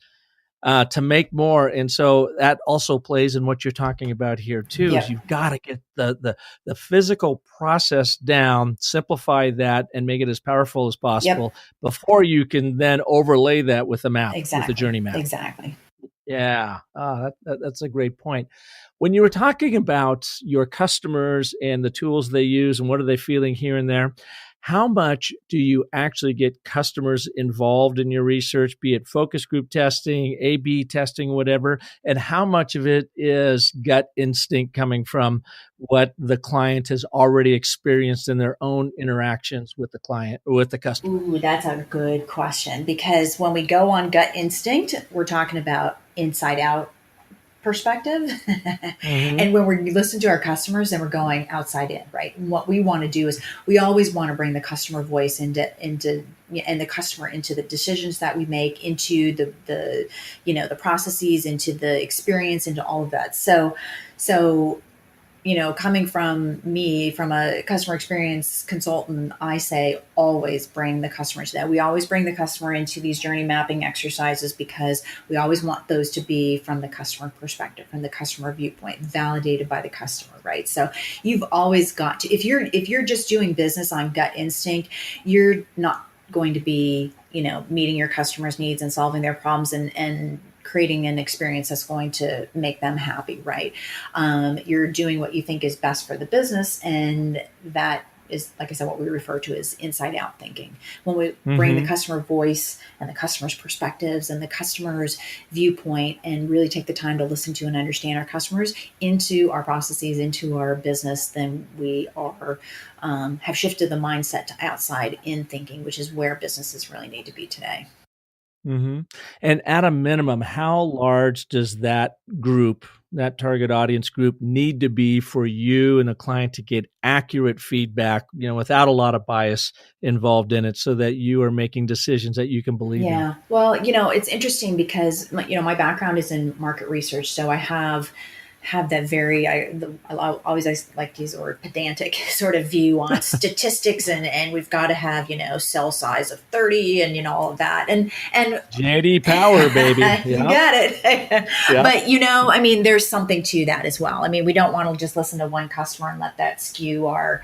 to make more, and so that also plays in what you're talking about here too. Is you've got to get the physical process down, simplify that, and make it as powerful as possible before you can then overlay that with a map, with a journey map. Exactly. Yeah, that's a great point. When you were talking about your customers and the tools they use and what are they feeling here and there, how much do you actually get customers involved in your research, be it focus group testing, A/B testing, whatever, and how much of it is gut instinct coming from what the client has already experienced in their own interactions with the client or with the customer? Ooh, that's a good question, because when we go on gut instinct, we're talking about inside out perspective. And when we listen to our customers, then we're going outside in, right? And what we want to do is we always want to bring the customer voice into and the customer into the decisions that we make, into the the processes, into the experience, into all of that. So coming from me, from a customer experience consultant, I say always bring the customer to that. We always bring the customer into these journey mapping exercises because we always want those to be from the customer perspective, from the customer viewpoint, validated by the customer, right? So you've always got to, if you're just doing business on gut instinct, you're not going to be, meeting your customers' needs and solving their problems and creating an experience that's going to make them happy, right? You're doing what you think is best for the business, and that is, like I said, what we refer to as inside out thinking. When we bring the customer voice and the customer's perspectives and the customer's viewpoint and really take the time to listen to and understand our customers into our processes, into our business, then we are have shifted the mindset to outside in thinking, which is where businesses really need to be today. And at a minimum, how large does that group, that target audience group, need to be for you and a client to get accurate feedback, without a lot of bias involved in it, so that you are making decisions that you can believe in? Yeah. Well, it's interesting because, my background is in market research. So I have that very, I always like to use the word pedantic sort of view on statistics, and we've got to have, cell size of 30 and, all of that. And JD Power, baby. You got it. Yeah. But, there's something to that as well. We don't want to just listen to one customer and let that skew our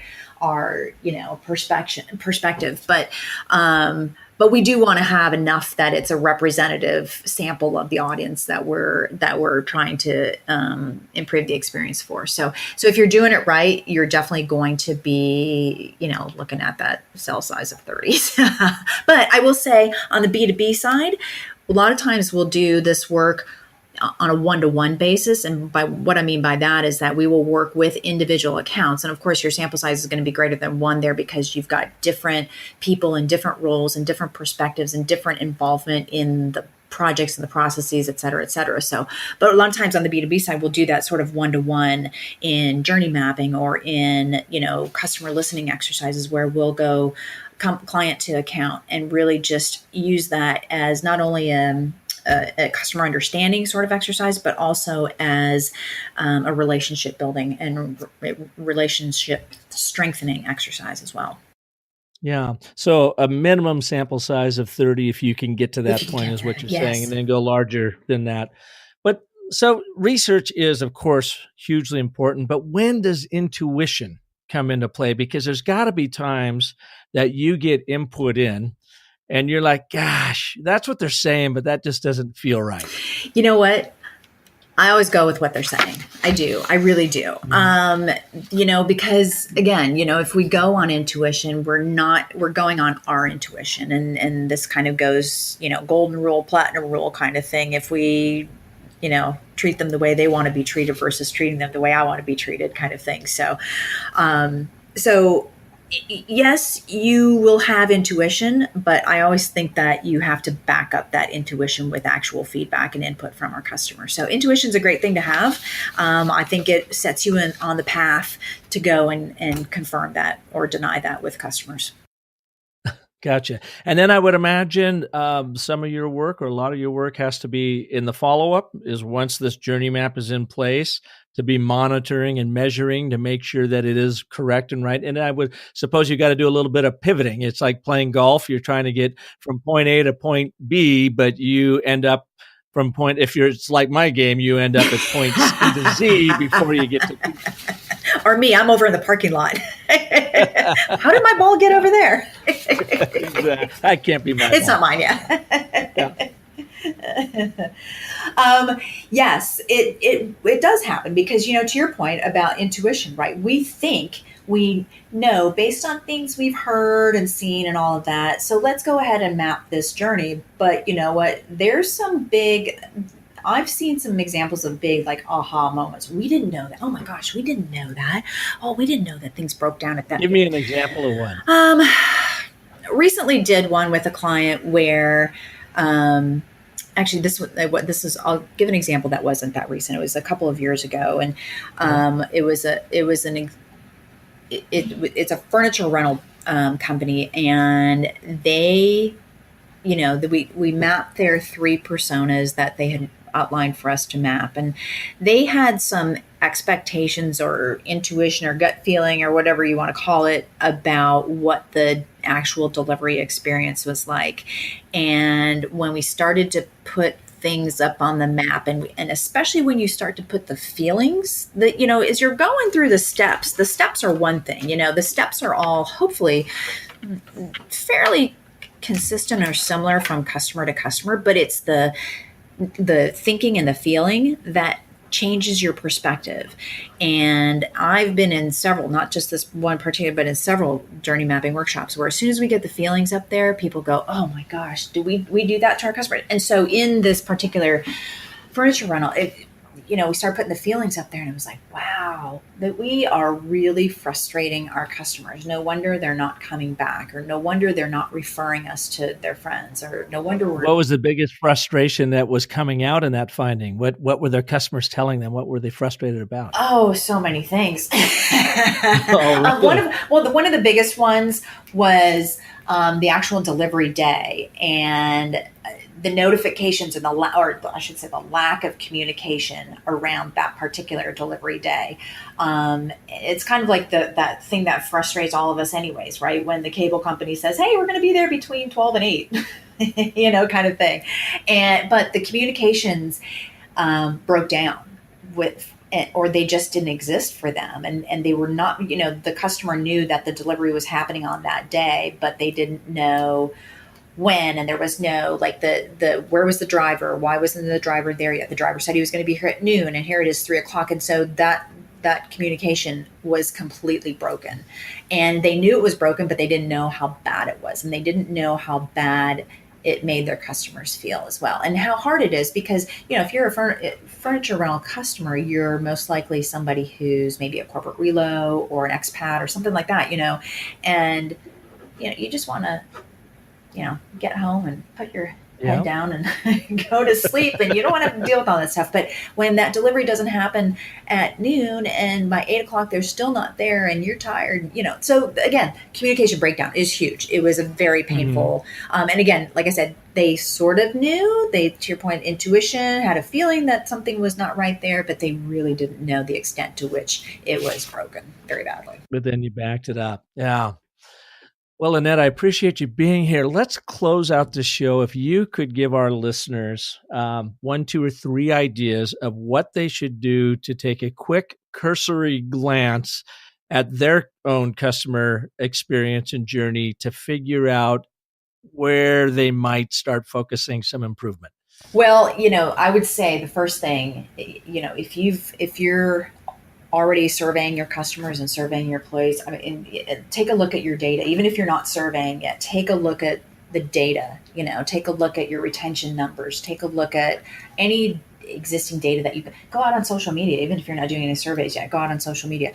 perspective. But we do want to have enough that it's a representative sample of the audience that we're trying to improve the experience for. So if you're doing it right, you're definitely going to be, looking at that cell size of 30s. But I will say on the B2B side, a lot of times we'll do this work on a one-to-one basis. And by what I mean by that is that we will work with individual accounts. And of course, your sample size is going to be greater than one there because you've got different people in different roles and different perspectives and different involvement in the projects and the processes, et cetera, et cetera. So, but a lot of times on the B2B side, we'll do that sort of one-to-one in journey mapping or in, customer listening exercises where we'll go client to account and really just use that as not only a customer understanding sort of exercise, but also as a relationship building and relationship strengthening exercise as well. Yeah. So a minimum sample size of 30, if you can get to that point, is what you're saying, and then go larger than that. But so research is, of course, hugely important, but when does intuition come into play? Because there's got to be times that you get input in and you're like, gosh, that's what they're saying, but that just doesn't feel right. You know what? I always go with what they're saying. I do. I really do. Because again, if we go on intuition, we're going on our intuition. And this kind of goes, golden rule, platinum rule kind of thing. If we, treat them the way they want to be treated versus treating them the way I want to be treated kind of thing. So yes, you will have intuition, but I always think that you have to back up that intuition with actual feedback and input from our customers. So intuition is a great thing to have. I think it sets you on the path to go and confirm that or deny that with customers. Gotcha. And then I would imagine some of your work or a lot of your work has to be in the follow-up, is once this journey map is in place, to be monitoring and measuring to make sure that it is correct and right. And I would suppose you got to do a little bit of pivoting. It's like playing golf. You're trying to get from point A to point B, but you end up from point, it's like my game, you end up at point C to Z before you get to B. Or me, I'm over in the parking lot. How did my ball get over there? Exactly. That can't be mine. It's not mine, yeah. Yes, it does happen because, to your point about intuition, right? We think we know based on things we've heard and seen and all of that. So let's go ahead and map this journey. But you know what? I've seen some examples of big like aha moments. We didn't know that. Oh my gosh, we didn't know that. Oh, we didn't know that things broke down at that. Give me an example of one. Recently did one with a client where, actually I'll give an example that wasn't that recent. It was a couple of years ago, and it's a furniture rental company, and they, we mapped their 3 personas that they had outlined for us to map, and they had some expectations or intuition or gut feeling or whatever you want to call it about what the actual delivery experience was like. And when we started to put things up on the map, and especially when you start to put the feelings that, as you're going through the steps are one thing, the steps are all hopefully fairly consistent or similar from customer to customer, but it's the thinking and the feeling that changes your perspective. And I've been in several, not just this one particular, but in several journey mapping workshops where as soon as we get the feelings up there, people go, oh my gosh, do we do that to our customer? And so in this particular furniture rental, we started putting the feelings up there, and it was like, wow, that we are really frustrating our customers. No wonder they're not coming back, or no wonder they're not referring us to their friends, or no wonder What was the biggest frustration that was coming out in that finding? What were their customers telling them? What were they frustrated about? Oh, so many things. Oh, really? One of the biggest ones was the actual delivery day, and the notifications and the lack of communication around that particular delivery day. It's kind of like that thing that frustrates all of us anyways, right? When the cable company says, hey, we're going to be there between 12 and 8, kind of thing. But the communications broke down or they just didn't exist for them. And they were not, the customer knew that the delivery was happening on that day, but they didn't know when, and there was no where was the driver? Why wasn't the driver there yet? The driver said he was going to be here at noon, and here it is 3:00. And so that communication was completely broken, and they knew it was broken, but they didn't know how bad it was, and they didn't know how bad it made their customers feel as well, and how hard it is, because if you're a furniture rental customer, you're most likely somebody who's maybe a corporate relo or an expat or something like that, and you just want to get home and put your head down and go to sleep, and you don't want to have to deal with all that stuff. But when that delivery doesn't happen at noon, and by 8:00 they're still not there, and you're tired, so again, communication breakdown is huge. It was a very painful, and again, like I said, they sort of knew, to your point, intuition, had a feeling that something was not right there, but they really didn't know the extent to which it was broken very badly. But then you backed it up. Yeah. Well, Annette, I appreciate you being here. Let's close out the show. If you could give our listeners 1, 2, or 3 ideas of what they should do to take a quick cursory glance at their own customer experience and journey to figure out where they might start focusing some improvement. Well, I would say the first thing, if you're already surveying your customers and surveying your employees, take a look at your data. Even if you're not surveying yet, take a look at the data, take a look at your retention numbers, take a look at any existing data that you can go out on social media. Even if you're not doing any surveys yet, go out on social media.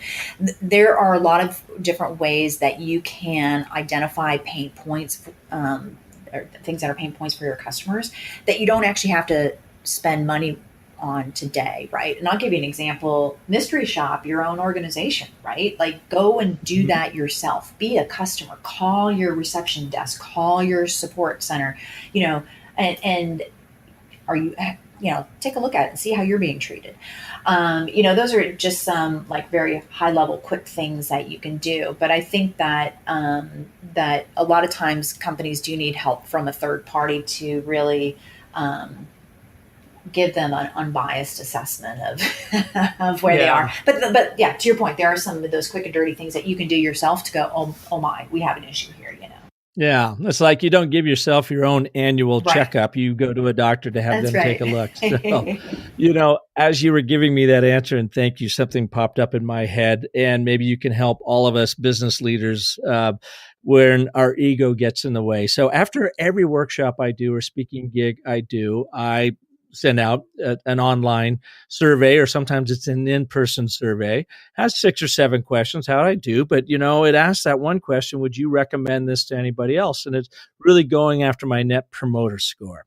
There are a lot of different ways that you can identify pain points, or things that are pain points for your customers that you don't actually have to spend money on today, right? And I'll give you an example. Mystery shop your own organization, right? Like, go and do that yourself. Be a customer. Call your reception desk. Call your support center. And are you? Take a look at it and see how you're being treated. Those are just some very high level, quick things that you can do. But I think that that a lot of times companies do need help from a third party to really give them an unbiased assessment of where they are. But yeah, to your point, there are some of those quick and dirty things that you can do yourself to go, oh my, we have an issue here, Yeah, it's like you don't give yourself your own annual Right. checkup. You go to a doctor to have That's them right. take a look. So, as you were giving me that answer, and thank you, something popped up in my head, and maybe you can help all of us business leaders when our ego gets in the way. So after every workshop I do or speaking gig I do, I send out an online survey, or sometimes it's an in-person survey. Has 6 or 7 questions. How'd I do? But, it asks that one question, would you recommend this to anybody else? And it's really going after my net promoter score.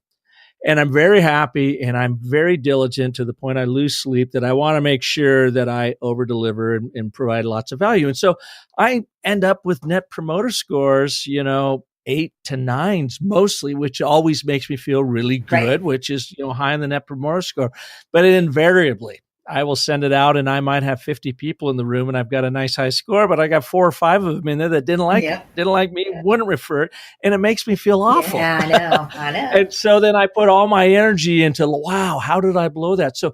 And I'm very happy and I'm very diligent to the point I lose sleep that I want to make sure that I over deliver and provide lots of value. And so I end up with net promoter scores, 8 to 9s mostly, which always makes me feel really good, Right. which is, high in the net promoter score. But invariably, I will send it out and I might have 50 people in the room and I've got a nice high score, but I got 4 or 5 of them in there that didn't like it, didn't like me, wouldn't refer it. And it makes me feel awful. Yeah, I know. And so then I put all my energy into, wow, how did I blow that? So,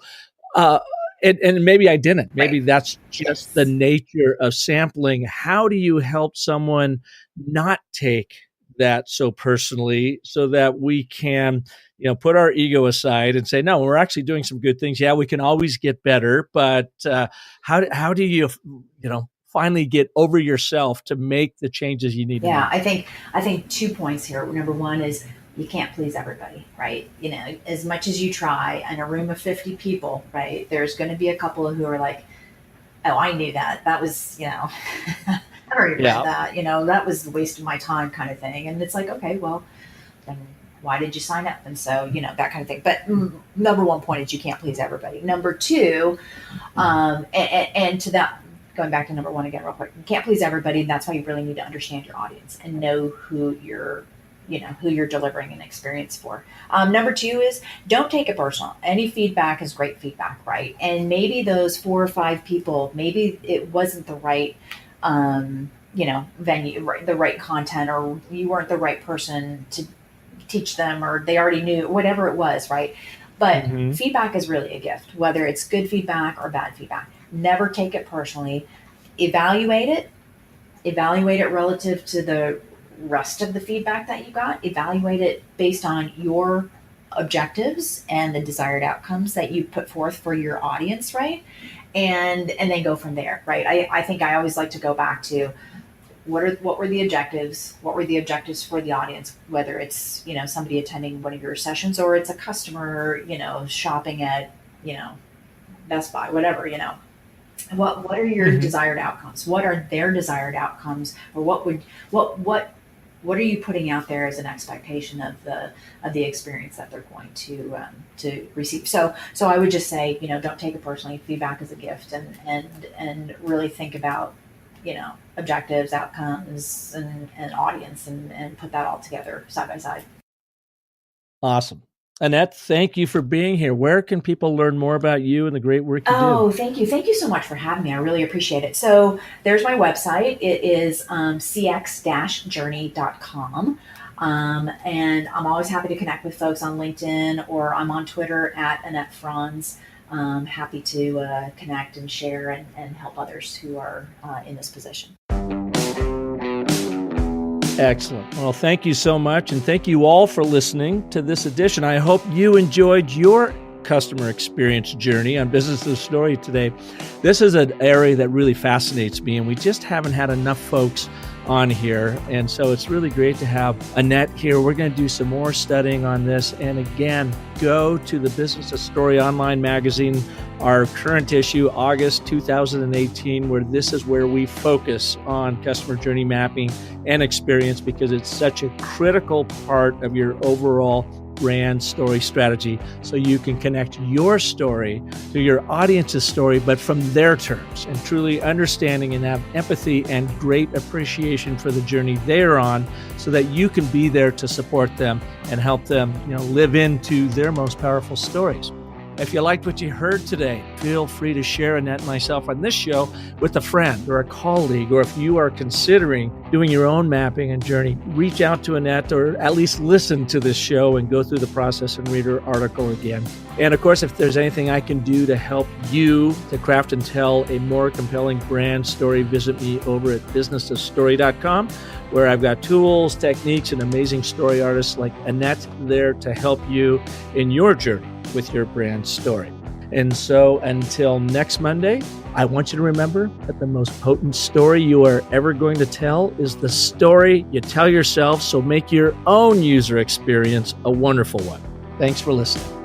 and maybe I didn't. Maybe that's just the nature of sampling. How do you help someone not take that so personally so that we can, put our ego aside and say, no, we're actually doing some good things. Yeah, we can always get better. But how do you, finally get over yourself to make the changes you need to make? I think 2 points here. Number one is you can't please everybody, right? As much as you try in a room of 50 people, right, there's going to be a couple who are like, oh, I knew that. That was, I already read that, that was a waste of my time kind of thing. And it's like, okay, well, then why did you sign up? And so, that kind of thing. But number one point is you can't please everybody. Number two, and to that, going back to number one again real quick, you can't please everybody. And that's why you really need to understand your audience and know who you're delivering an experience for. Number two is don't take it personal. Any feedback is great feedback, right? And maybe those 4 or 5 people, maybe it wasn't the right, venue, right, the right content, or you weren't the right person to teach them, or they already knew, whatever it was, right? But feedback is really a gift, whether it's good feedback or bad feedback. Never take it personally. Evaluate it relative to the rest of the feedback that you got. Evaluate it based on your objectives and the desired outcomes that you put forth for your audience, right? And then go from there, right? I think I always like to go back to what were the objectives? What were the objectives for the audience? Whether it's, somebody attending one of your sessions or it's a customer, shopping at, Best Buy, whatever, What are your desired outcomes? What are their desired outcomes? Or what are you putting out there as an expectation of the experience that they're going to receive? So I would just say, don't take it personally. Feedback is a gift, and really think about, objectives, outcomes, and audience, and put that all together side by side. Awesome. Annette, thank you for being here. Where can people learn more about you and the great work you do? Oh, thank you. Thank you so much for having me. I really appreciate it. So there's my website. It is cx-journey.com. And I'm always happy to connect with folks on LinkedIn, or I'm on Twitter at Annette Franz. Happy to connect and share and help others who are in this position. Excellent. Well, thank you so much. And thank you all for listening to this edition. I hope you enjoyed your customer experience journey on Business of Story today. This is an area that really fascinates me, and we just haven't had enough folks on here. And so it's really great to have Annette here. We're going to do some more studying on this. And again, go to the Business of Story online magazine, our current issue, August 2018, where this is where we focus on customer journey mapping and experience, because it's such a critical part of your overall brand story strategy, so you can connect your story to your audience's story, but from their terms, and truly understanding and have empathy and great appreciation for the journey they're on, so that you can be there to support them and help them, live into their most powerful stories. If you liked what you heard today, feel free to share Annette and myself on this show with a friend or a colleague, or if you are considering doing your own mapping and journey, reach out to Annette, or at least listen to this show and go through the process and read her article again. And of course, if there's anything I can do to help you to craft and tell a more compelling brand story, visit me over at businessofstory.com. where I've got tools, techniques, and amazing story artists like Annette there to help you in your journey with your brand story. And so until next Monday, I want you to remember that the most potent story you are ever going to tell is the story you tell yourself. So make your own user experience a wonderful one. Thanks for listening.